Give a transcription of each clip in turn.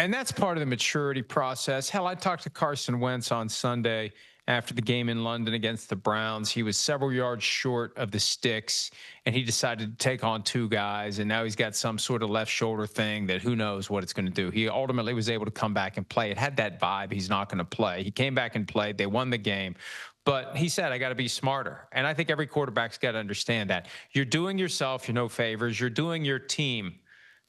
And that's part of the maturity process. Hell, I talked to Carson Wentz on Sunday after the game in London against the Browns. He was several yards short of the sticks, and he decided to take on two guys, and now he's got some sort of left shoulder thing that who knows what it's going to do. He ultimately was able to come back and play. It had that vibe he's not going to play. He came back and played. They won the game. But he said, I got to be smarter. And I think every quarterback's got to understand that. You're doing yourself no favors. You're doing your team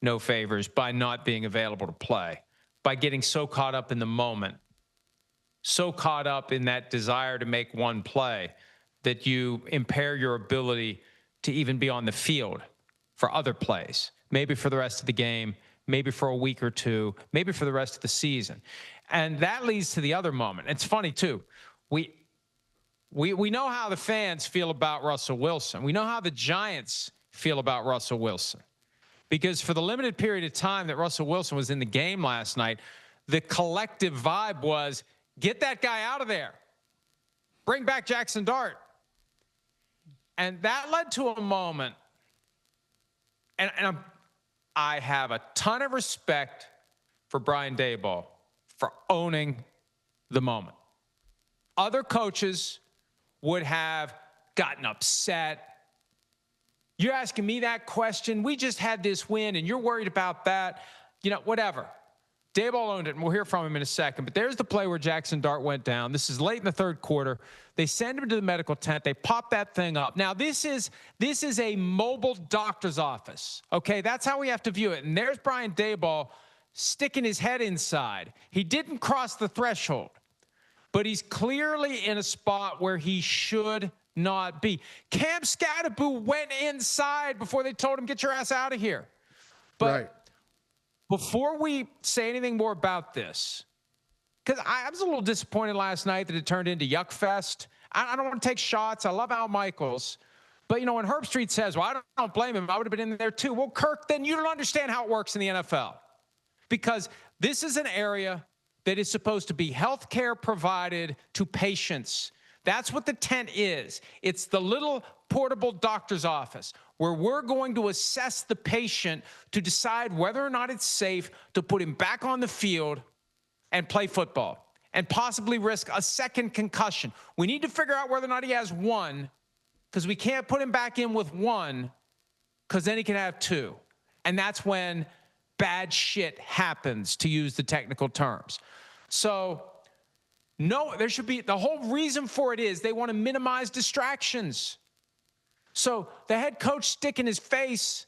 no favors by not being available to play, by getting so caught up in the moment, so caught up in that desire to make one play that you impair your ability to even be on the field for other plays, maybe for the rest of the game, maybe for a week or two, maybe for the rest of the season. And that leads to the other moment. It's funny, too. We know how the fans feel about Russell Wilson. We know how the Giants feel about Russell Wilson. Because for the limited period of time that Russell Wilson was in the game last night, the collective vibe was, get that guy out of there. Bring back Jaxson Dart. And that led to a moment. And I have a ton of respect for Brian Daboll for owning the moment. Other coaches would have gotten upset. You're asking me that question. We just had this win, and you're worried about that. You know, whatever. Daboll owned it, and we'll hear from him in a second. But there's the play where Jaxson Dart went down. This is late in the third quarter. They send him to the medical tent. They pop that thing up. Now, this is a mobile doctor's office. Okay, that's how we have to view it. And there's Brian Daboll sticking his head inside. He didn't cross the threshold, but he's clearly in a spot where he should not be. Cam Scatterboo went inside before they told him, get your ass out of here. But right. Before we say anything more about this, because I was a little disappointed last night that it turned into Yuck Fest. I don't want to take shots. I love Al Michaels. But, you know, when Herb Street says, well, I don't blame him, I would have been in there too. Well, Kirk, then you don't understand how it works in the NFL. Because this is an area that is supposed to be health care provided to patients. That's what the tent is. It's the little portable doctor's office where we're going to assess the patient to decide whether or not it's safe to put him back on the field and play football and possibly risk a second concussion. We need to figure out whether or not he has one, because we can't put him back in with one, because then he can have two. And that's when bad shit happens, to use the technical terms. So no, there should be, the whole reason for it is they want to minimize distractions. So the head coach sticking his face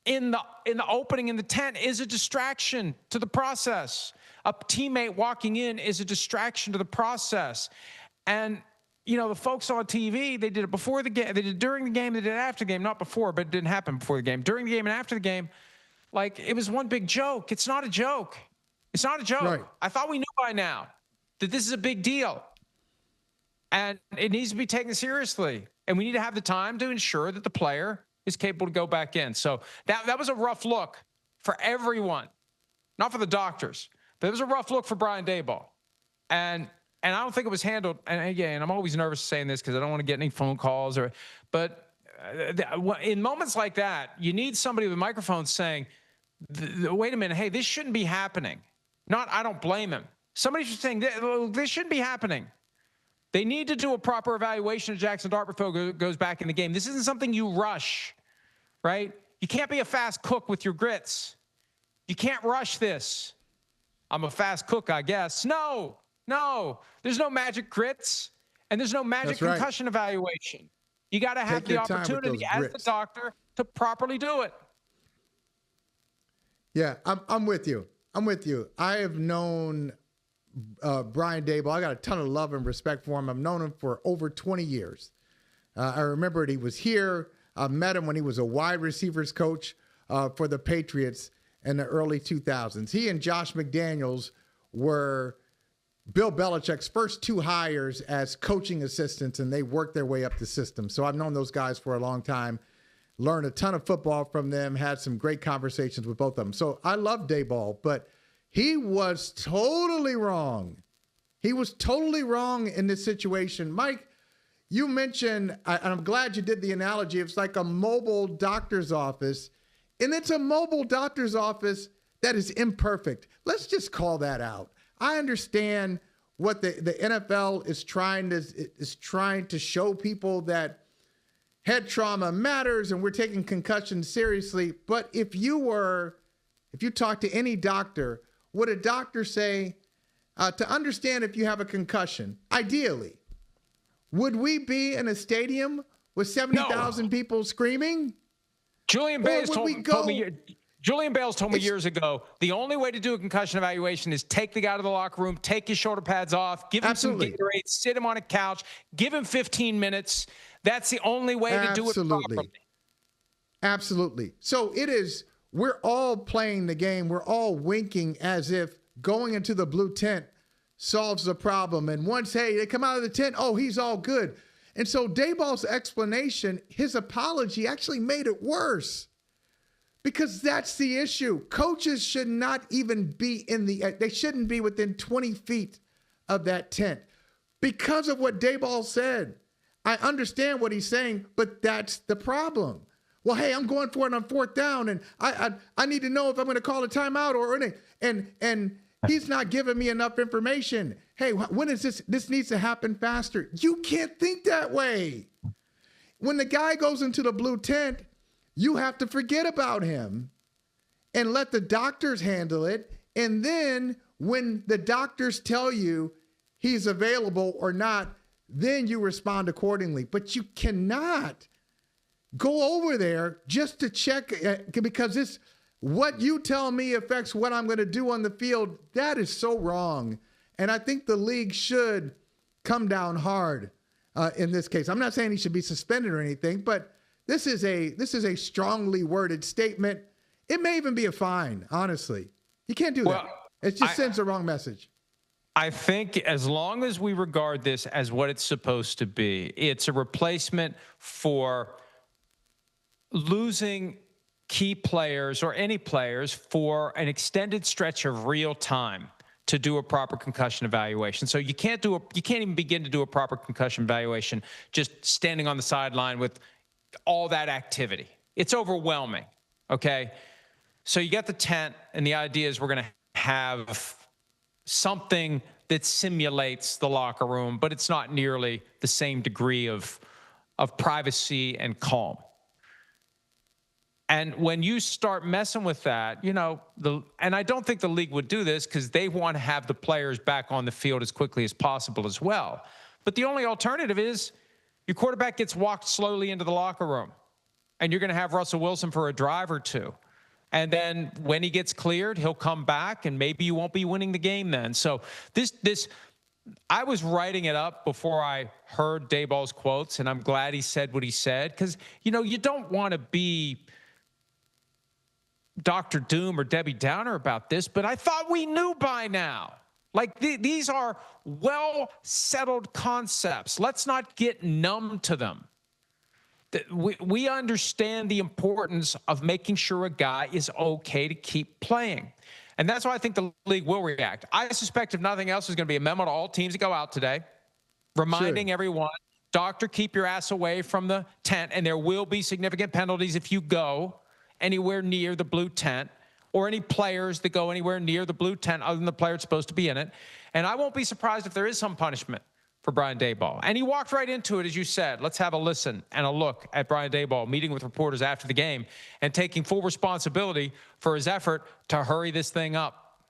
in the opening in the tent is a distraction to the process. A teammate walking in is a distraction to the process. And, you know, the folks on TV, they did it before the game, they did it during the game, they did it after the game, not before, but it didn't happen before the game. During the game and after the game, like, it was one big joke. It's not a joke. It's not a joke. Right. I thought we knew by now that this is a big deal. And it needs to be taken seriously. And we need to have the time to ensure that the player is capable to go back in. So that was a rough look for everyone. Not for the doctors, but it was a rough look for Brian Daboll. And I don't think it was handled. And again, I'm always nervous saying this because I don't want to get any phone calls. But in moments like that, you need somebody with a microphone saying, wait a minute, hey, this shouldn't be happening. Not, I don't blame him. Somebody should say, this shouldn't be happening. They need to do a proper evaluation of Jaxson Dart before he goes back in the game. This isn't something you rush, right? You can't be a fast cook with your grits. You can't rush this. I'm a fast cook, I guess. No. There's no magic grits, and there's no magic concussion evaluation. You got to have the opportunity as the doctor to properly do it. Yeah, I'm with you. I have known Brian Daboll. I got a ton of love and respect for him. I've known him for over 20 years. I remember he was here. I met him when he was a wide receivers coach for the Patriots in the early 2000s. He and Josh McDaniels were Bill Belichick's first two hires as coaching assistants, and they worked their way up the system. So I've known those guys for a long time, learned a ton of football from them, had some great conversations with both of them. So I love Daboll, but he was totally wrong. He was totally wrong in this situation. Mike, you mentioned, and I'm glad you did the analogy, it's like a mobile doctor's office. And it's a mobile doctor's office that is imperfect. Let's just call that out. I understand what the NFL is trying to show people, that head trauma matters and we're taking concussions seriously. But if you talk to any doctor, would a doctor say, to understand if you have a concussion, ideally, would we be in a stadium with 70,000 people screaming? Julian Bales told me years ago, the only way to do a concussion evaluation is take the guy to the locker room, take his shoulder pads off, give him some Gatorade, sit him on a couch, give him 15 minutes. That's the only way to do it properly. Absolutely. So we're all playing the game. We're all winking as if going into the blue tent solves the problem. And once, hey, they come out of the tent, oh, he's all good. And so Daboll's explanation, his apology, actually made it worse, because that's the issue. Coaches should not even be they shouldn't be within 20 feet of that tent because of what Daboll said. I understand what he's saying, but that's the problem. Well, hey, I'm going for it on fourth down, and I need to know if I'm going to call a timeout or anything. And he's not giving me enough information. Hey, when is this? This needs to happen faster. You can't think that way. When the guy goes into the blue tent, you have to forget about him and let the doctors handle it. And then when the doctors tell you he's available or not, then you respond accordingly. But you cannot go over there just to check, because what you tell me affects what I'm going to do on the field. That is so wrong. And I think the league should come down hard in this case. I'm not saying he should be suspended or anything, but this is a strongly worded statement. It may even be a fine, honestly. You can't do that. It just sends the wrong message. I think as long as we regard this as what it's supposed to be, it's a replacement for losing key players or any players for an extended stretch of real time to do a proper concussion evaluation. So you can't even begin to do a proper concussion evaluation just standing on the sideline with all that activity. It's overwhelming. Okay. So you get the tent, and the idea is we're going to have something that simulates the locker room, but it's not nearly the same degree of privacy and calm. And when you start messing with that, and I don't think the league would do this because they want to have the players back on the field as quickly as possible as well. But the only alternative is your quarterback gets walked slowly into the locker room, and you're going to have Russell Wilson for a drive or two. And then when he gets cleared, he'll come back, and maybe you won't be winning the game then. So I was writing it up before I heard Daboll's quotes, and I'm glad he said what he said, because, you don't want to be Dr. Doom or Debbie Downer about this, but I thought we knew by now. Like, these are well-settled concepts. Let's not get numb to them. We understand the importance of making sure a guy is okay to keep playing. And that's why I think the league will react. I suspect, if nothing else, there's going to be a memo to all teams that go out today reminding everyone, doctor, keep your ass away from the tent, and there will be significant penalties if you go anywhere near the blue tent, or any players that go anywhere near the blue tent other than the player that's supposed to be in it. And I won't be surprised if there is some punishment for Brian Daboll. And he walked right into it, as you said. Let's have a listen and a look at Brian Daboll meeting with reporters after the game and taking full responsibility for his effort to hurry this thing up.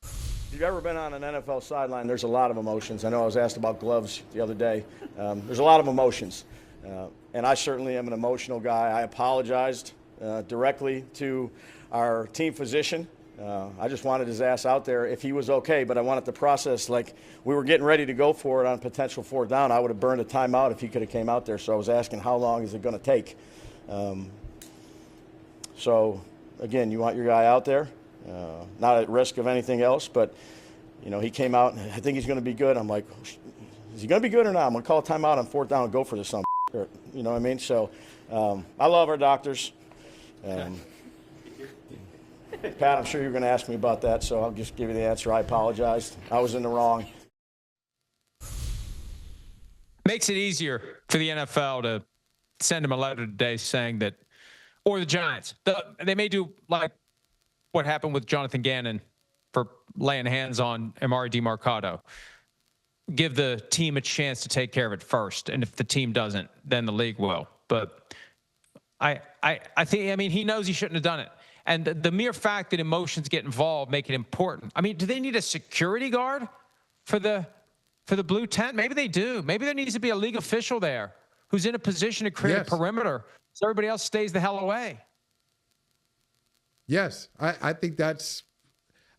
If you've ever been on an NFL sideline, there's a lot of emotions. I know I was asked about gloves the other day. There's a lot of emotions. And I certainly am an emotional guy. I apologized directly to our team physician. I just wanted his ass out there if he was okay, but I wanted the process. Like, we were getting ready to go for it on potential fourth down. I would have burned a timeout if he could have came out there. So I was asking, how long is it going to take? So, again, you want your guy out there, not at risk of anything else, but, he came out, and I think he's going to be good. I'm like, is he going to be good or not? I'm going to call a timeout on fourth down and go for this son. You know what I mean? So I love our doctors. Pat, I'm sure you're going to ask me about that, so I'll just give you the answer. I apologized. I was in the wrong. Makes it easier for the NFL to send him a letter today saying that, or the Giants, they may do like what happened with Jonathan Gannon for laying hands on Amari DiMarcado. Give the team a chance to take care of it first. And if the team doesn't, then the league will. But I think, I mean, he knows he shouldn't have done it. And the mere fact that emotions get involved make it important. I mean, do they need a security guard for the blue tent? Maybe they do. Maybe there needs to be a league official there who's in a position to create a perimeter so everybody else stays the hell away. Yes, I think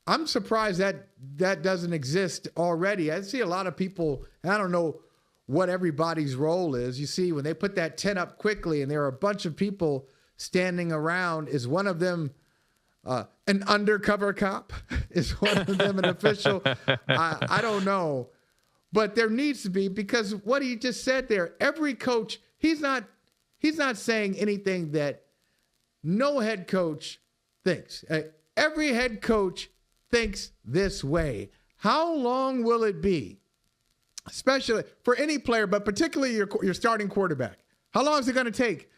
I'm surprised that doesn't exist already. I see a lot of people, I don't know what everybody's role is. You see, when they put that tent up quickly and there are a bunch of people standing around, is one of them an undercover cop? Is one of them an official? I don't know. But there needs to be, because what he just said there, every coach, he's not saying anything that no head coach thinks. Every head coach thinks this way. How long will it be, especially for any player, but particularly your starting quarterback? How long is it going to take?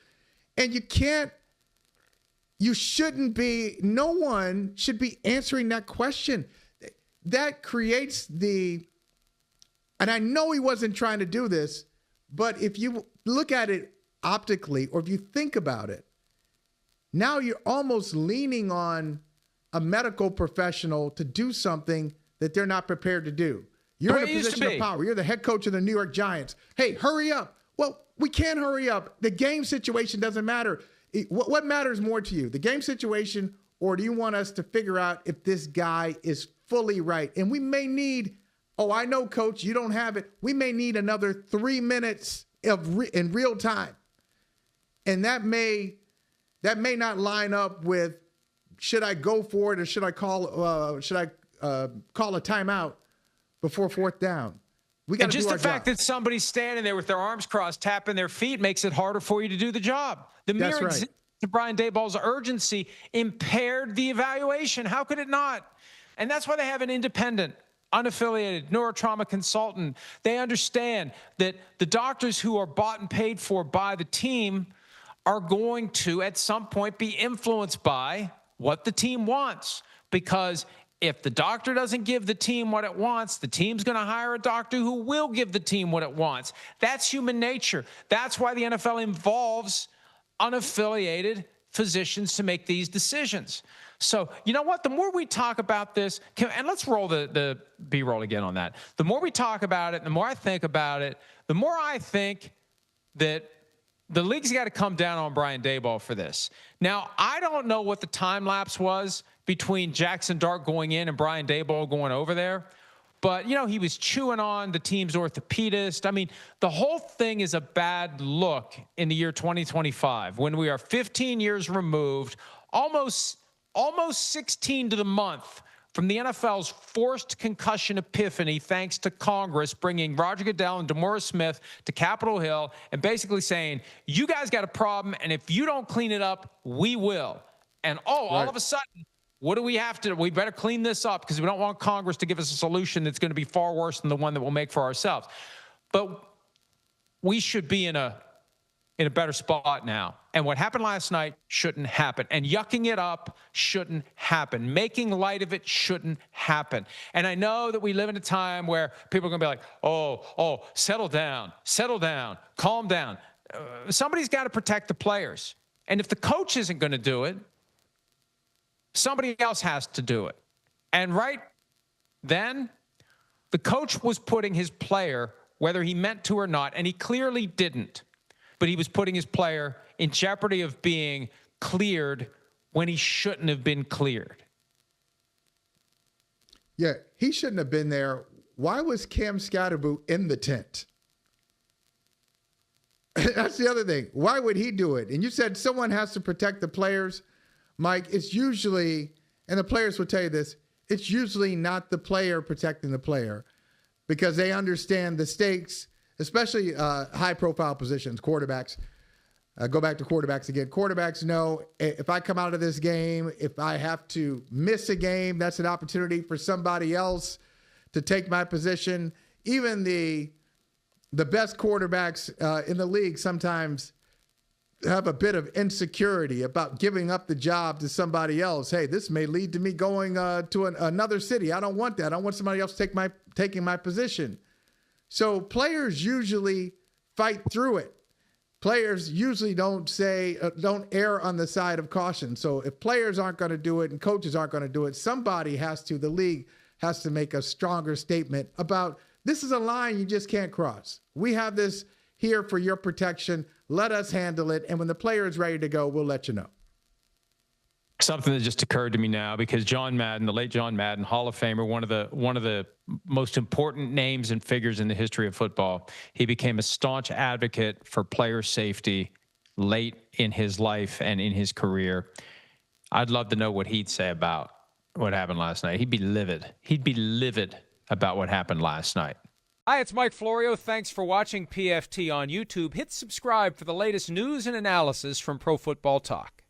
And no one should be answering that question. That creates and I know he wasn't trying to do this, but if you look at it optically, or if you think about it, now you're almost leaning on a medical professional to do something that they're not prepared to do. You're in a position of power. You're the head coach of the New York Giants. Hey, hurry up. Well, we can't hurry up. The game situation doesn't matter. What matters more to you, the game situation, or do you want us to figure out if this guy is fully right? And we may need, I know, coach, you don't have it. We may need another 3 minutes in real time. And that may not line up with, should I go for it or should I call a timeout before fourth down? We got to do our job. And just the fact that somebody's standing there with their arms crossed, tapping their feet, makes it harder for you to do the job. The mere existence of Brian Daboll's urgency impaired the evaluation. How could it not? And that's why they have an independent, unaffiliated neurotrauma consultant. They understand that the doctors who are bought and paid for by the team are going to, at some point, be influenced by what the team wants. Because if the doctor doesn't give the team what it wants, the team's going to hire a doctor who will give the team what it wants. That's human nature. That's why the NFL involves unaffiliated physicians to make these decisions. So, you know what? The more we talk about this, and let's roll the B-roll again on that. The more we talk about it, the more I think about it, the more I think that the league's got to come down on Brian Daboll for this. Now, I don't know what the time lapse was between Jaxson Dart going in and Brian Daboll going over there. But, you know, he was chewing on the team's orthopedist. I mean, the whole thing is a bad look in the year 2025 when we are 15 years removed, almost 16 to the month from the NFL's forced concussion epiphany, thanks to Congress bringing Roger Goodell and DeMaurice Smith to Capitol Hill and basically saying, you guys got a problem, and if you don't clean it up, we will. And, all of a sudden, what do we have to do? We better clean this up because we don't want Congress to give us a solution that's going to be far worse than the one that we'll make for ourselves. But we should be in a better spot now. And what happened last night shouldn't happen. And yucking it up shouldn't happen. Making light of it shouldn't happen. And I know that we live in a time where people are going to be like, settle down, calm down. Somebody's got to protect the players. And if the coach isn't going to do it, somebody else has to do it. And right then, the coach was putting his player, whether he meant to or not, and he clearly didn't, but he was putting his player in jeopardy of being cleared when he shouldn't have been cleared. Yeah, he shouldn't have been there. Why was Cam Scatterboot in the tent? That's the other thing. Why would he do it? And you said someone has to protect the players. Mike, it's usually, and the players will tell you this, it's usually not the player protecting the player because they understand the stakes, especially high-profile positions, quarterbacks. Go back to quarterbacks again. Quarterbacks know if I come out of this game, if I have to miss a game, that's an opportunity for somebody else to take my position. Even the best quarterbacks in the league sometimes have a bit of insecurity about giving up the job to somebody else. Hey, this may lead to me going to another city. I don't want that. I don't want somebody else taking my position. So players usually fight through it. Players usually don't err on the side of caution. So if players aren't going to do it and coaches aren't going to do it, somebody the league has to make a stronger statement about this is a line you just can't cross. We have this here for your protection. Let us handle it. And when the player is ready to go, we'll let you know. Something that just occurred to me now, because John Madden, the late John Madden, Hall of Famer, one of the most important names and figures in the history of football. He became a staunch advocate for player safety late in his life and in his career. I'd love to know what he'd say about what happened last night. He'd be livid. He'd be livid about what happened last night. Hi, it's Mike Florio. Thanks for watching PFT on YouTube. Hit subscribe for the latest news and analysis from Pro Football Talk.